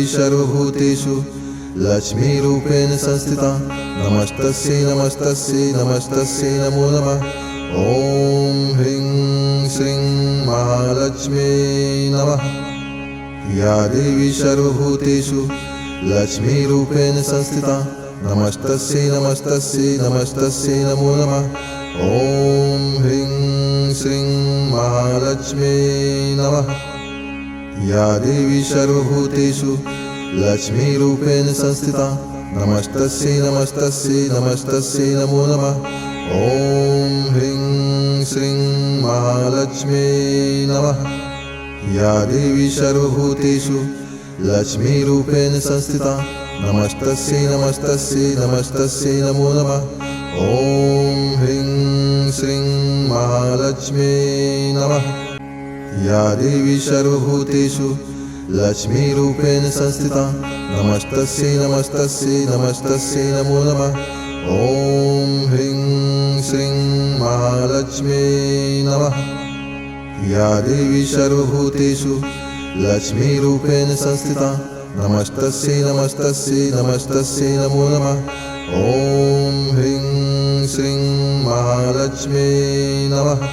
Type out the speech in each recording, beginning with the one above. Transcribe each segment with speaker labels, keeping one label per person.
Speaker 1: देवी सर्वभूतेषु लक्ष्मीरूपेण संस्थिता नमस्तस्यै नमस्तस्यै नमस्तस्यै नमो नमः। ॐ ह्रीं श्रीं महालक्ष्म्यै नमः। या देवी सर्वभूतेषु लक्ष्मीरूपेण संस्थिता नमस्तस्यै नमस्तस्यै नमस्तस्यै नमो नमः। ॐ ह्रीं श्रीं महालक्ष्म्यै नमः। या देवी सर्वभूतेषु लक्ष्मीरूपेण संस्थिता नमस्तस्यै नमस्तस्यै नमस्तस्यै नमो नमः। ॐ ह्रीं श्रीं महालक्ष्म्यै नमः। या देवी सर्वभूतेषु लक्ष्मीरूपेण संस्थिता नमस्तस्यै नमस्तस्यै नमस्तस्यै नमो नमः। ॐ ह्रीं श्रीं महालक्ष्म्यै नमः। या देवी सर्वभूतेषु लक्ष्मीरूपेण संस्थिता नमस्तस्यै नमस्तस्यै नमस्तस्यै नमो नमः। ॐ ह्रीं श्रीं महालक्ष्म्यै नमः। या देवी सर्वभूतेषु लक्ष्मीरूपेण संस्थिता नमस्तस्यै नमस्तस्यै नमस्तस्यै नमो नमः। ॐ ह्रीं श्रीं महालक्ष्म्यै नमः।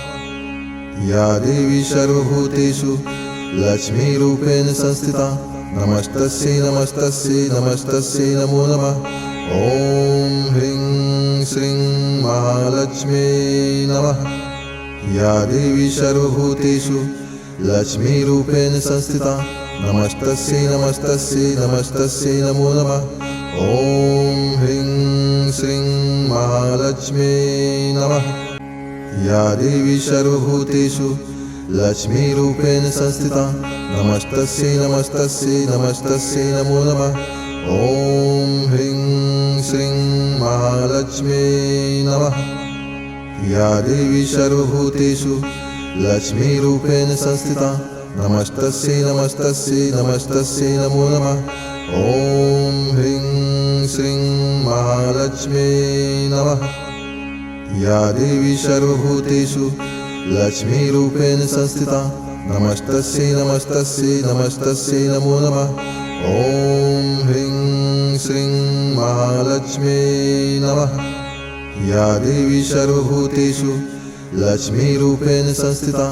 Speaker 1: या देवी सर्वभूतेषु लक्ष्मीरूपेण संस्थिता नमस्तस्यै नमस्तस्यै नमस्तस्यै नमो नमः। ॐ ह्रीं श्रीं महालक्ष्म्यै नमः। या देवी सर्वभूतेषु लक्ष्मीरूपेण संस्थिता नमस्तस्यै नमस्तस्यै नमस्तस्यै नमो नमः। ॐ ह्रीं श्रीं महालक्ष्म्यै नमः। या देवी सर्वभूतेषु लक्ष्मीरूपेण संस्थिता नमस्तस्यै नमस्तस्यै नमस्तस्यै नमो नमः। ॐ ह्रीं श्रीं महालक्ष्म्यै नमः। या देवी सर्वभूतेषु लक्ष्मीरूपेण संस्थिता नमस्तस्यै नमस्तस्यै नमस्तस्यै नमो नमः। ॐ ह्रीं श्रीं महालक्ष्म्यै नमः। या देवी सर्वभूतेषु लक्ष्मीरूपेण संस्थिता नमस्तस्यै नमस्तस्यै नमस्तस्यै नमो नमः। ॐ ह्रीं श्रीं महालक्ष्म्यै नमः। या देवी सर्वभूतेषु लक्ष्मीरूपेण संस्थिता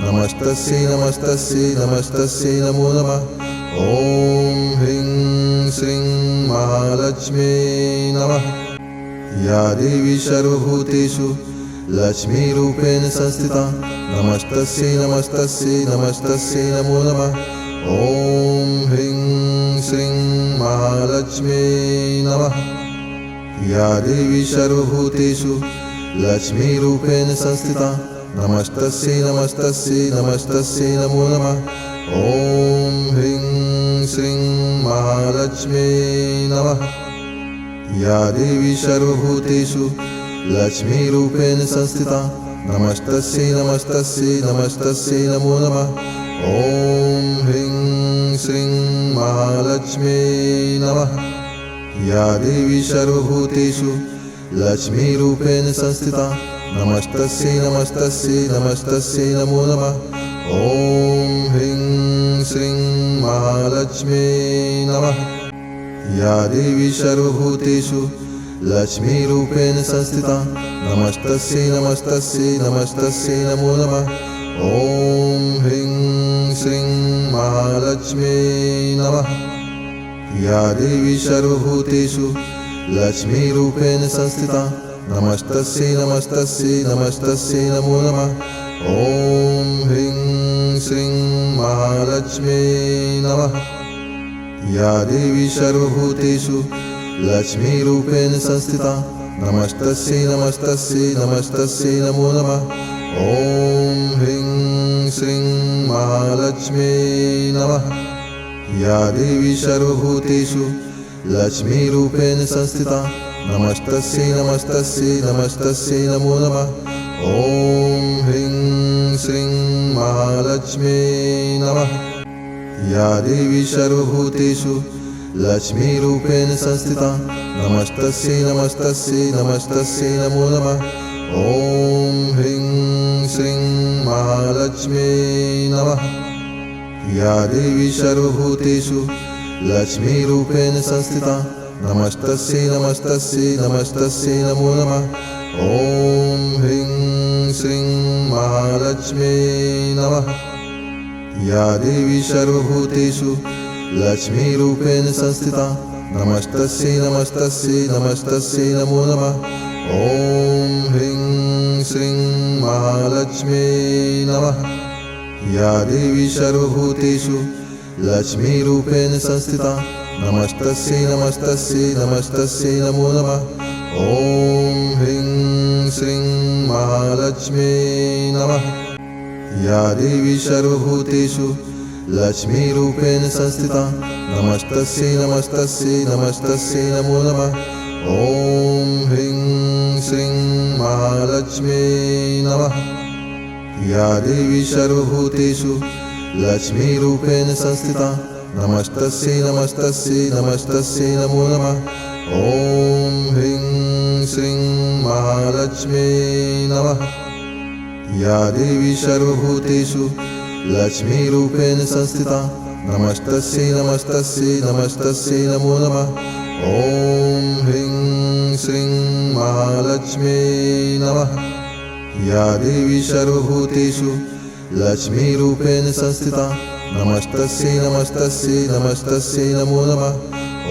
Speaker 1: नमस्तस्यै नमस्तस्यै नमस्तस्यै नमो नमः। ॐ ह्रीं श्रीं महालक्ष्म्यै नमः। या देवी सर्वभूतेषु लक्ष्मीरूपेण संस्थिता नमस्तस्यै नमस्तस्यै नमस्तस्यै नमो नमः। ॐ ह्रीं श्रीं महालक्ष्म्यै नमः। या देवी सर्वभूतेषु लक्ष्मीरूपेण संस्थिता नमस्तस्यै नमस्तस्यै नमस्तस्यै नमो नमः। ॐ ह्रीं श्रीं महालक्ष्म्यै नमः। या देवी सर्वभूतेषु लक्ष्मीरूपेण संस्थिता नमस्तस्यै नमस्तस्यै नमस्तस्यै नमो नमः। ॐ ह्रीं श्रीं महालक्ष्म्यै नमः। या देवी सर्वभूतेषु लक्ष्मीरूपेण संस्थिता नमस्तस्यै नमस्तस्यै नमस्तस्यै नमो नमः। ॐ ह्रीं श्रीं महालक्ष्म्यै नमः। या देवी सर्वभूतेषु लक्ष्मीरूपेण संस्थिता नमस्तस्यै नमस्तस्यै नमस्तस्यै नमो नमः। ॐ ह्रीं श्रीं महालक्ष्म्यै नमः। या देवी सर्वभूतेषु लक्ष्मीरूपेण संस्थिता नमस्तस्यै नमस्तस्यै नमस्तस्यै नमो नमः। ॐ ह्रीं श्रीं महालक्ष्म्यै नमः। या देवी सर्वभूतेषु लक्ष्मीरूपेण संस्थिता नमस्तस्यै नमस्तस्यै नमस्तस्यै नमो नमः। ॐ ह्रीं श्रीं महालक्ष्म्यै नमः। या देवी सर्वभूतेषु लक्ष्मीरूपेण संस्थिता नमस्तस्यै नमस्तस्यै नमस्तस्यै नमो नमः। ॐ ह्रीं श्रीं महालक्ष्म्यै नमः। या देवी सर्वभूतेषु लक्ष्मीरूपेण संस्थिता नमस्तस्यै नमस्तस्यै नमस्तस्यै नमो नमः। ॐ ह्रीं श्रीं महालक्ष्म्यै नमः। या देवी सर्वभूतेषु लक्ष्मीरूपेण संस्थिता नमस्तस्यै नमस्तस्यै नमस्तस्यै नमो नमः ॐ ह्रीं श्रीं महालक्ष्म्यै नमः या देवी सर्वभूतेषु लक्ष्मीरूपेण संस्थिता नमस्तस्यै नमस्तस्यै नमस्तस्यै नमो नमः ॐ ह्रीं श्रीं महालक्ष्म्यै नमः या देवी सर्वभूतेषु लक्ष्मीरूपेण संस्थिता नमस्तस्यै नमस्तस्यै नमस्तस्यै नमो नमः ॐ ह्रीं श्रीं महालक्ष्म्यै नमः या देवी सर्वभूतेषु लक्ष्मीरूपेण संस्थिता नमस्तस्यै नमस्तस्यै नमस्तस्यै नमो नमः ॐ ह्रीं श्रीं महालक्ष्म्यै नमः या देवी सर्वभूतेषु लक्ष्मीरूपेण संस्थिता नमस्तस्यै नमस्तस्यै नमस्तस्यै नमो नमः ॐ ह्रीं श्रीं महालक्ष्म्यै नमः या देवी सर्वभूतेषु लक्ष्मीरूपेण संस्थिता नमस्तस्यै नमस्तस्यै नमस्तस्यै नमो नमः ॐ ह्रीं श्रीं महालक्ष्म्यै नमः या देवी सर्वभूतेषु लक्ष्मीरूपेण संस्थिता नमस्तस्यै नमस्तस्यै नमस्तस्यै नमो नमः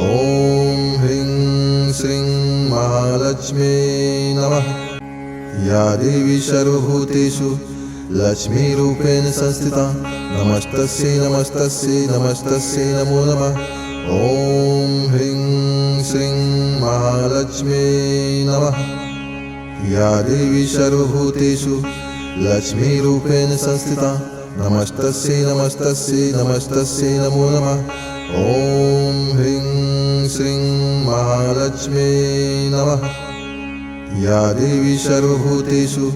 Speaker 1: ॐ ह्रीं श्रीं महालक्ष्म्यै नमः या देवी सर्वभूतेषु लक्ष्मीरूपेण संस्थिता नमस्तस्यै नमस्तस्यै नमस्तस्यै नमो नमः ॐ ह्रीं श्रीं महालक्ष्म्यै नमः या देवी सर्वभूतेषु लक्ष्मीरूपेण संस्थिता नमस्तस्यै नमस्तस्यै नमस्तस्यै नमो नमः ॐ ह्रीं श्रीं महालक्ष्म्यै नमः या देवी सर्वभूतेषु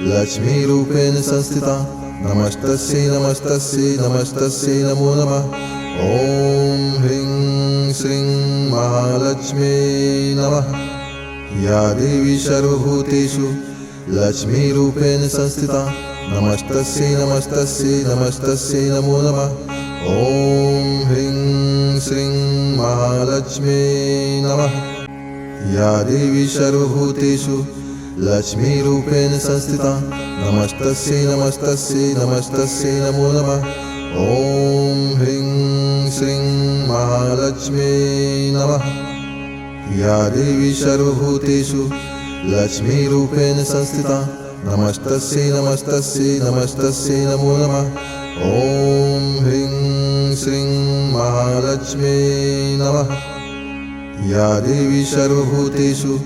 Speaker 1: लक्ष्मीरूपेण संस्थिता नमस्तस्यै नमस्तस्यै नमस्तस्यै नमो नमः ॐ ह्रीं श्रीं महालक्ष्म्यै नमः या देवी सर्वभूतेषु लक्ष्मीरूपेण संस्थिता नमस्तस्यै नमस्तस्यै नमस्तस्यै नमो नमः ॐ ह्रीं श्रीं महालक्ष्म्यै नमः या देवी सर्वभूतेषु लक्ष्मीरूपेण संस्थिता नमस्तस्यै नमस्तस्यै नमस्तस्यै नमो नमः ॐ ह्रीं श्रीं महालक्ष्म्यै नमः या देवी सर्वभूतेषु लक्ष्मीरूपेण संस्थिता नमस्तस्यै नमस्तस्यै नमस्तस्यै नमो नमः ॐ ह्रीं श्रीं महालक्ष्म्यै नमः या देवी सर्वभूतेषु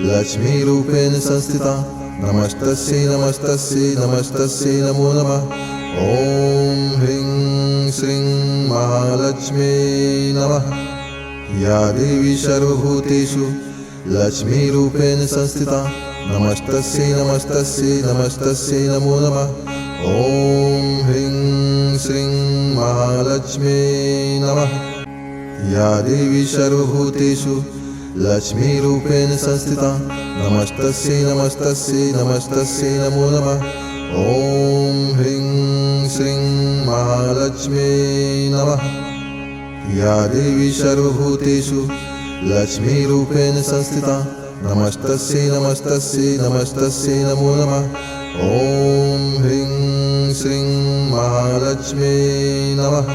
Speaker 1: लक्ष्मीरूपेण संस्थिता नमस्तस्यै नमस्तस्यै नमस्तस्यै नमो नमः ॐ ह्रीं श्रीं महालक्ष्म्यै नमः या देवी सर्वभूतेषु लक्ष्मीरूपेण संस्थिता नमस्तस्यै नमस्तस्यै नमस्तस्यै नमो नमः ॐ ह्रीं श्रीं महालक्ष्म्यै नमः या देवी सर्वभूतेषु लक्ष्मीरूपेण संस्थिता नमस्तस्यै नमस्तस्यै नमस्तस्यै नमो नमः ॐ ह्रीं श्रीं महालक्ष्म्यै नमः या देवी सर्वभूतेषु लक्ष्मीरूपेण संस्थिता नमस्तस्यै नमस्तस्यै नमस्तस्यै नमो नमः ॐ ह्रीं श्रीं महालक्ष्म्यै नमः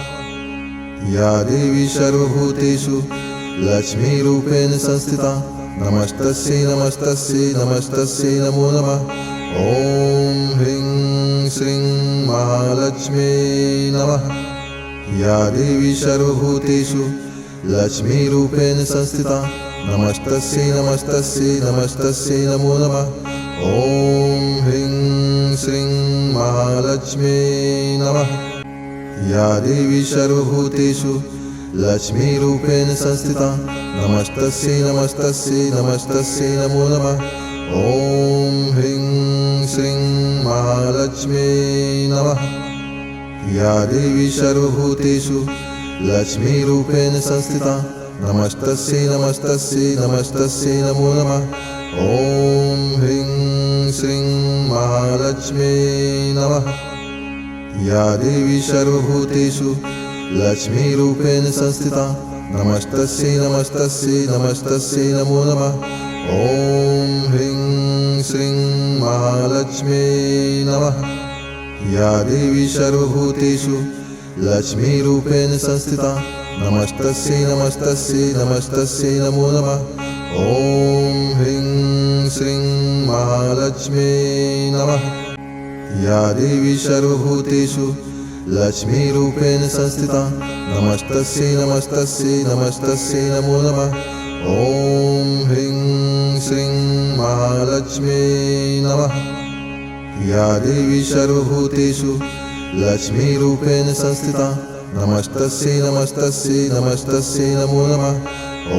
Speaker 1: या देवी सर्वभूतेषु लक्ष्मीरूपेण संस्थिता नमस्तस्यै नमस्तस्यै नमस्तस्यै नमो नमः ॐ ह्रीं श्रीं महालक्ष्म्यै नमः या देवी सर्वभूतेषु लक्ष्मीरूपेण संस्थिता नमस्तस्यै नमस्तस्यै नमस्तस्यै नमो नमः ॐ ह्रीं श्रीं महालक्ष्म्यै नमः या देवी सर्वभूतेषु लक्ष्मीरूपेण संस्थिता नमस्तस्यै नमस्तस्यै नमस्तस्यै नमो नमः ॐ ह्रीं श्रीं महालक्ष्म्यै नमः या देवी सर्वभूतेषु लक्ष्मीरूपेण संस्थिता नमस्तस्यै नमस्तस्यै नमस्तस्यै नमो नमः ॐ ह्रीं श्रीं महालक्ष्म्यै नमः या देवी सर्वभूतेषु लक्ष्मीरूपेण संस्थिता नमस्तस्यै नमस्तस्यै नमस्तस्यै नमो नमः ॐ ह्रीं श्रीं महालक्ष्म्यै नमः या देवी सर्वभूतेषु लक्ष्मीरूपेण संस्थिता नमस्तस्यै नमस्तस्यै नमस्तस्यै नमो नमः ॐ ह्रीं श्रीं महालक्ष्म्यै नमः या देवी सर्वभूतेषु लक्ष्मीरूपेण संस्थिता नमस्तस्यै नमस्तस्यै नमस्तस्यै नमो नमः ॐ ह्रीं श्रीं महालक्ष्म्यै नमः या देवी सर्वभूतेषु लक्ष्मीरूपेण संस्थिता नमस्तस्यै नमस्तस्यै नमस्तस्यै नमो नमः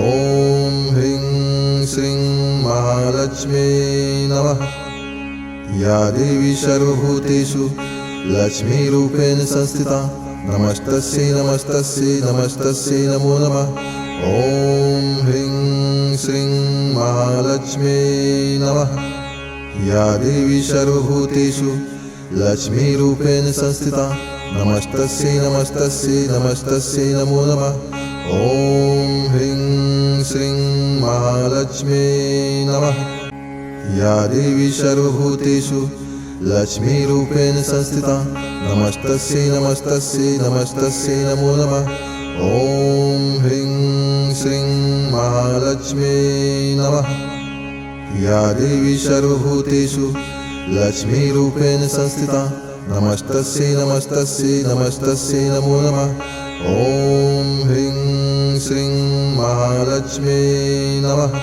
Speaker 1: ॐ ह्रीं श्रीं महालक्ष्म्यै नमः या देवी सर्वभूतेषु लक्ष्मीरूपेण संस्थिता नमस्तस्यै नमस्तस्यै नमस्तस्यै नमो नमः ॐ ह्रीं श्रीं महालक्ष्म्यै नमः या देवी सर्वभूतेषु लक्ष्मीरूपेण संस्थिता नमस्तस्यै नमस्तस्यै नमस्तस्यै नमो नमः ॐ ह्रीं श्रीं महालक्ष्म्यै नमः या देवी सर्वभूतेषु लक्ष्मीरूपेण संस्थिता नमस्तस्यै नमस्तस्यै नमस्तस्यै नमो नमः ॐ ह्रीं श्रीं महालक्ष्म्यै नमः या देवी सर्वभूतेषु लक्ष्मीरूपेण संस्थिता नमस्तस्यै नमस्तस्यै नमस्तस्यै नमो नमः ॐ ह्रीं श्रीं महालक्ष्म्यै नमः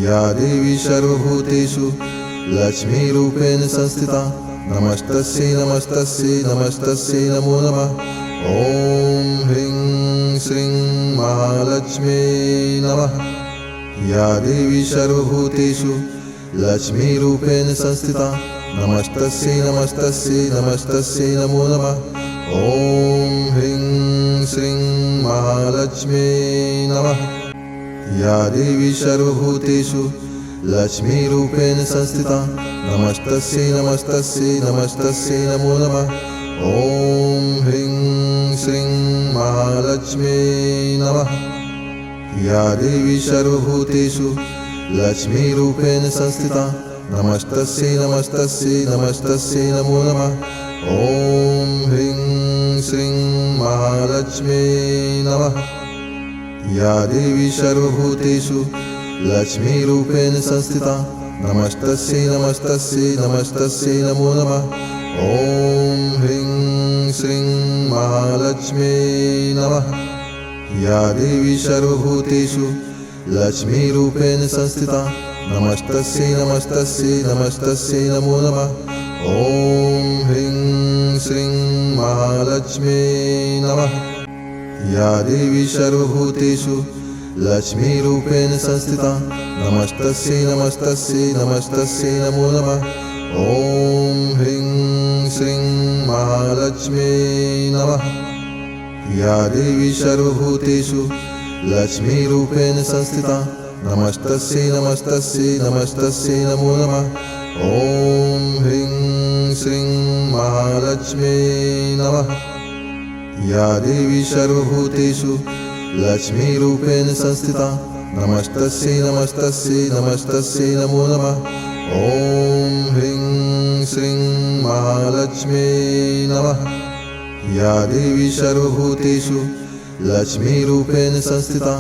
Speaker 1: या देवी सर्वभूतेषु लक्ष्मीरूपेण संस्थिता नमस्तस्यै नमस्तस्यै नमस्तस्यै नमो नमः ॐ ह्रीं श्रीं महालक्ष्म्यै नमः या देवी सर्वभूतेषु लक्ष्मीरूपेण संस्थिता नमस्तस्यै नमस्तस्यै नमस्तस्यै नमो नमः ॐ ह्रीं श्रीं महालक्ष्म्यै नमः या देवी सर्वभूतेषु लक्ष्मीरूपेण संस्थिता नमस्तस्यै नमस्तस्यै नमस्तस्यै नमो नमः ॐ ह्रीं श्रीं महालक्ष्म्यै नमः या देवी सर्वभूतेषु लक्ष्मीरूपेण संस्थिता नमस्तस्यै नमस्तस्यै नमस्तस्यै नमो नमः ॐ ह्रीं श्रीं महालक्ष्म्यै नमः या देवी सर्वभूतेषु लक्ष्मीरूपेण संस्थिता नमस्तस्यै नमस्तस्यै नमस्तस्यै नमो नमः ॐ ह्रीं श्रीं महालक्ष्म्यै नमः या देवी सर्वभूतेषु लक्ष्मीरूपेण संस्थिता नमस्तस्यै नमस्तस्यै नमस्तस्यै नमो नमः ॐ ह्रीं श्रीं महालक्ष्म्यै नमः या देवी सर्वभूतेषु लक्ष्मीरूपेण संस्थिता नमस्तस्यै नमस्तस्यै नमस्तस्यै नमो नमः ॐ ह्रीं श्रीं महालक्ष्म्यै नमः या देवी सर्वभूतेषु लक्ष्मीरूपेण संस्थिता नमस्तस्यै नमस्तस्यै नमस्तस्यै नमो नमः ॐ ह्रीं श्रीं महालक्ष्म्यै नमः या देवी सर्वभूतेषु लक्ष्मीरूपेण संस्थिता नमस्तस्यै नमस्तस्यै नमस्तस्यै नमो नमः ॐ ह्रीं श्रीं महालक्ष्म्यै नमः या देवी सर्वभूतेषु लक्ष्मीरूपेण संस्थिता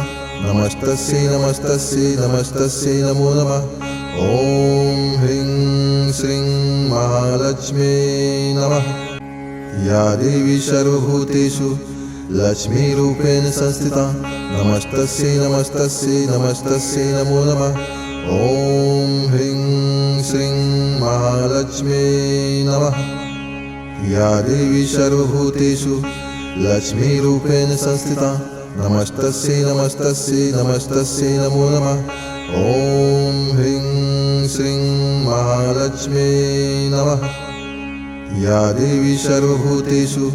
Speaker 1: नमस्तस्यै नमस्तस्यै नमस्तस्यै नमो नमः ॐ ह्रीं श्रीं महालक्ष्म्यै नमः या देवी सर्वभूतेषु लक्ष्मीरूपेण संस्थिता नमस्तस्यै नमस्तस्यै नमस्तस्यै नमो नमः ॐ ह्रीं श्रीं महालक्ष्म्यै नमः या देवी सर्वभूतेषु लक्ष्मीरूपेण संस्थिता नमस्तस्यै नमस्तस्यै नमस्तस्यै नमो नमः ॐ ह्रीं श्रीं महालक्ष्म्यै नमः या देवी सर्वभूतेषु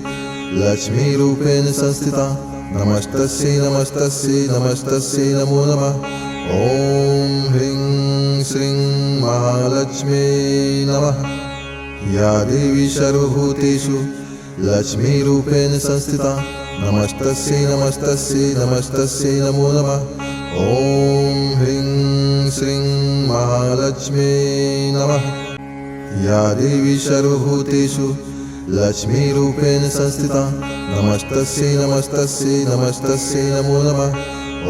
Speaker 1: लक्ष्मीरूपेण संस्थिता नमस्तस्यै नमस्तस्यै नमस्तस्यै नमो नमः ॐ ह्रीं श्रीं महालक्ष्म्यै नमः या देवी सर्वभूतेषु लक्ष्मीरूपेण संस्थिता नमस्तस्यै नमस्तस्यै नमस्तस्यै नमो नमः। ॐ ह्रीं श्रीं महालक्ष्म्यै नमः। या देवी सर्वभूतेषु लक्ष्मीरूपेण संस्थिता नमस्तस्यै नमस्तस्यै नमस्तस्यै नमो नमः।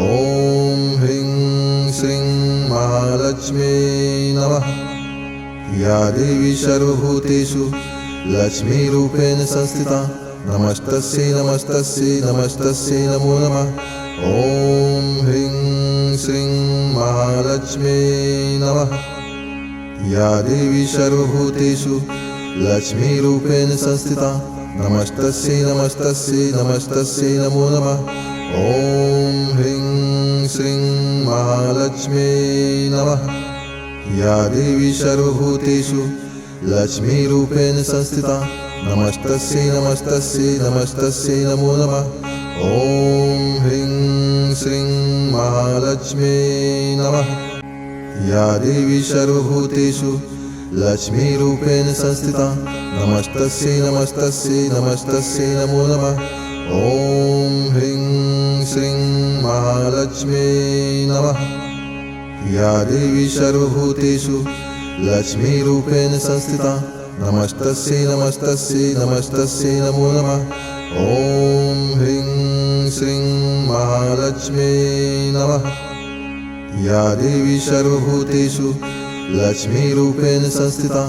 Speaker 1: ॐ ह्रीं श्रीं महालक्ष्म्यै नमः। या देवी सर्वभूतेषु लक्ष्मीरूपेण संस्थिता नमस्तस्यै नमस्तस्यै नमस्तस्यै नमो नमः। ॐ ह्रीं श्रीं महालक्ष्म्यै नमः। या देवी सर्वभूतेषु लक्ष्मीरूपेण संस्थिता नमस्तस्यै नमस्तस्यै नमस्तस्यै नमो नमः। ॐ ह्रीं श्रीं महालक्ष्म्यै नमः। या देवी सर्वभूतेषु लक्ष्मीरूपेण संस्थिता नमस्तस्यै नमस्तस्यै नमस्तस्यै नमो नमः। ॐ ह्रीं श्रीं महालक्ष्म्यै नमः। या देवी सर्वभूतेषु लक्ष्मीरूपेण संस्थिता नमस्तस्यै नमस्तस्यै नमस्तस्यै नमो नमः। ॐ ह्रीं श्रीं महालक्ष्म्यै नमः। या देवी सर्वभूतेषु लक्ष्मीरूपेण संस्थिता नमस्तस्यै नमस्तस्यै नमस्तस्यै नमो नमः। ॐ ह्रीं श्रीं महालक्ष्म्यै नमः। या देवी सर्वभूतेषु लक्ष्मीरूपेण संस्थिता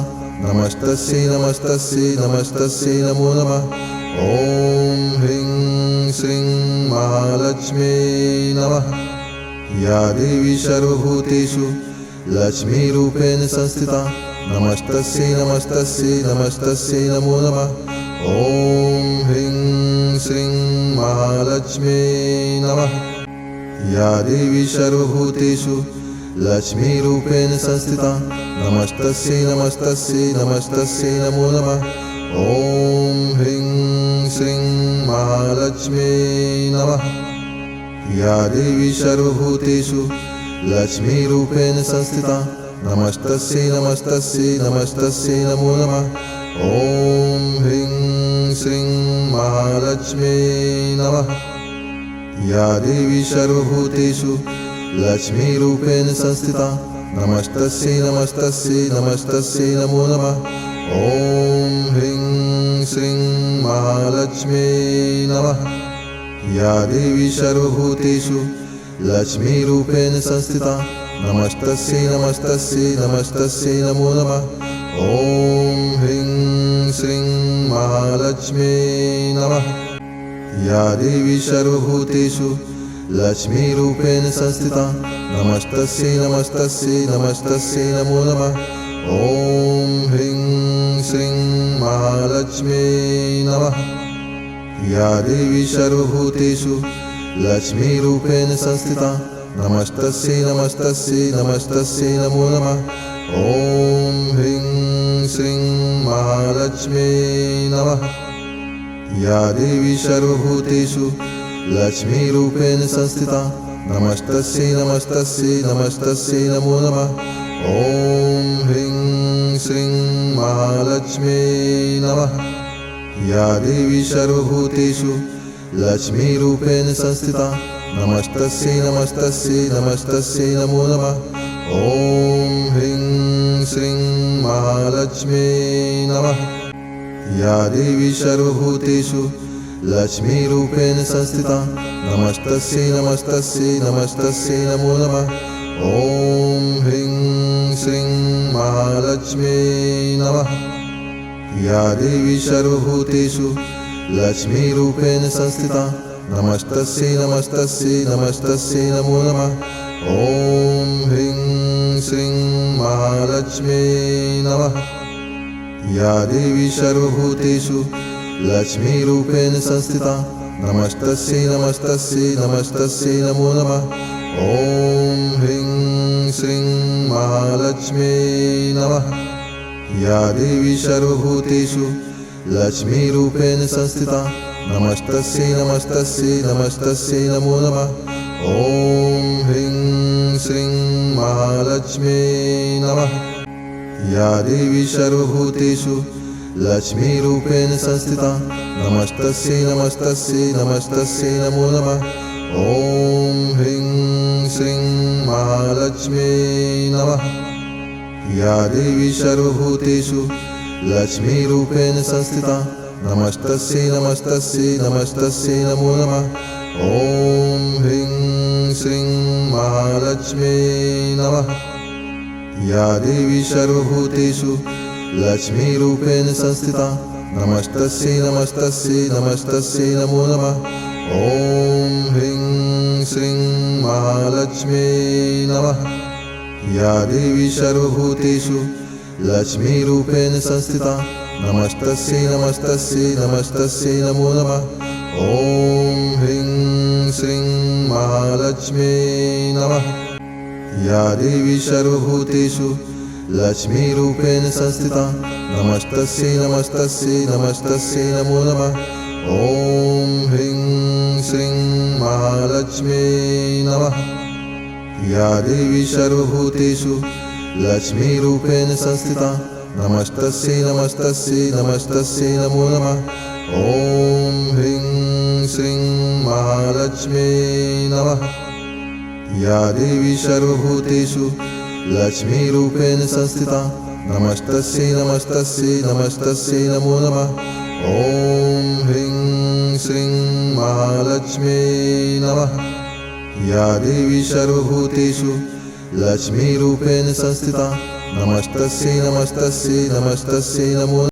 Speaker 1: नमस्तस्यै नमस्तस्यै नमस्तस्यै नमो नमः। ॐ ह्रीं श्रीं महालक्ष्म्यै नमः। या देवी सर्वभूतेषु लक्ष्मीरूपेण संस्थिता नमस्तस्यै नमस्तस्यै नमस्तस्यै नमो नमः। ॐ ह्रीं श्रीं महालक्ष्म्यै नमः। या देवी सर्वभूतेषु लक्ष्मीरूपेण संस्थिता नमस्तस्यै नमस्तस्यै नमस्तस्यै नमो नमः। ॐ ह्रीं श्रीं महालक्ष्म्यै नमः। या देवी सर्वभूतेषु लक्ष्मीरूपेण संस्थिता नमस्तस्यै नमस्तस्यै नमस्तस्यै नमो नमः। ॐ ह्रीं श्रीं महालक्ष्म्यै नमः। या देवी सर्वभूतेषु लक्ष्मीरूपेण संस्थिता नमस्तस्यै नमस्तस्यै नमस्तस्यै नमो नमः। ॐ ह्रीं श्रीं महालक्ष्म्यै नमः। या देवी सर्वभूतेषु लक्ष्मीरूपेण संस्थिता नमस्तस्यै नमस्तस्यै नमस्तस्यै नमो नमः। ॐ ह्रीं श्रीं महालक्ष्म्यै नमः। या देवी सर्वभूतेषु लक्ष्मीरूपेण संस्थिता नमस्तस्यै नमस्तस्यै नमस्तस्यै नमो नमः। ॐ ह्रीं श्रीं महालक्ष्म्यै नमः। या देवी सर्वभूतेषु लक्ष्मीरूपेण संस्थिता नमस्तस्यै नमस्तस्यै नमस्तस्यै नमो नमः। ॐ ह्रीं श्रीं महालक्ष्म्यै नमः। या देवी सर्वभूतेषु लक्ष्मीरूपेण संस्थिता नमस्तस्यै नमस्तस्यै नमस्तस्यै नमो नमः। ॐ ह्रीं श्रीं महालक्ष्म्यै नमः। या देवी सर्वभूतेषु लक्ष्मीरूपेण संस्थिता नमस्तस्यै नमस्तस्यै नमस्तस्यै नमो नमः। ॐ ह्रीं श्रीं महालक्ष्म्यै नमः। या देवी सर्वभूतेषु लक्ष्मीरूपेण संस्थिता नमस्तस्यै नमस्तस्यै नमस्तस्यै नमो नमः। ॐ ह्रीं श्रीं महालक्ष्म्यै नमः। या देवी सर्वभूतेषु लक्ष्मीरूपेण संस्थिता नमस्तस्यै नमस्तस्यै नमस्तस्यै नमो नमः। ॐ ह्रीं श्रीं महालक्ष्म्यै नमः। या देवी सर्वभूतेषु लक्ष्मीरूपेण संस्थिता नमस्तस्यै नमस्तस्यै नमस्तस्यै नमो नमः। ॐ ह्रीं श्रीं महालक्ष्म्यै नमः। या देवी सर्वभूतेषु लक्ष्मीरूपेण संस्थिता नमस्तस्यै नमस्तस्यै नमस्तस्यै नमो नमः। ॐ ह्रीं श्रीं महालक्ष्म्यै नमः। या देवी सर्वभूतेषु लक्ष्मीरूपेण संस्थिता नमस्तस्यै नमस्तस्यै नमस्तस्यै नमो नमः ॐ ह्रीं श्रीं महालक्ष्म्यै नमः या देवी सर्वभूतेषु लक्ष्मीरूपेण संस्थिता नमस्तस्यै नमस्तस्यै नमस्तस्यै नमो नमः ॐ ह्रीं श्रीं महालक्ष्म्यै नमः या देवी सर्वभूतेषु लक्ष्मीरूपेण संस्थिता नमस्तस्यै नमस्तस्यै नमस्तस्यै नमो नमः ॐ ह्रीं श्रीं महालक्ष्म्यै नमः या देवी सर्वभूतेषु लक्ष्मीरूपेण संस्थिता नमस्तस्यै नमस्तस्यै नमस्तस्यै नमो नमः ॐ ह्रीं श्रीं महालक्ष्म्यै नमः या देवी सर्वभूतेषु लक्ष्मीरूपेण संस्थिता नमस्तस्यै नमस्तस्यै नमस्तस्यै नमो नमः ॐ ह्रीं श्रीं महालक्ष्म्यै नमः या देवी सर्वभूतेषु लक्ष्मीरूपेण संस्थिता नमस्तस्यै नमस्तस्यै नमस्तस्यै नमो नमः ॐ ह्रीं श्रीं महालक्ष्म्यै नमः या देवी सर्वभूतेषु लक्ष्मीरूपेण संस्थिता नमस्तस्यै नमस्तस्यै नमस्तस्यै नमो नमः ॐ ह्रीं श्रीं महालक्ष्म्यै नमः या देवी सर्वभूतेषु लक्ष्मीरूपेण संस्थिता नमस्तस्यै नमस्तस्यै नमस्तस्यै नमो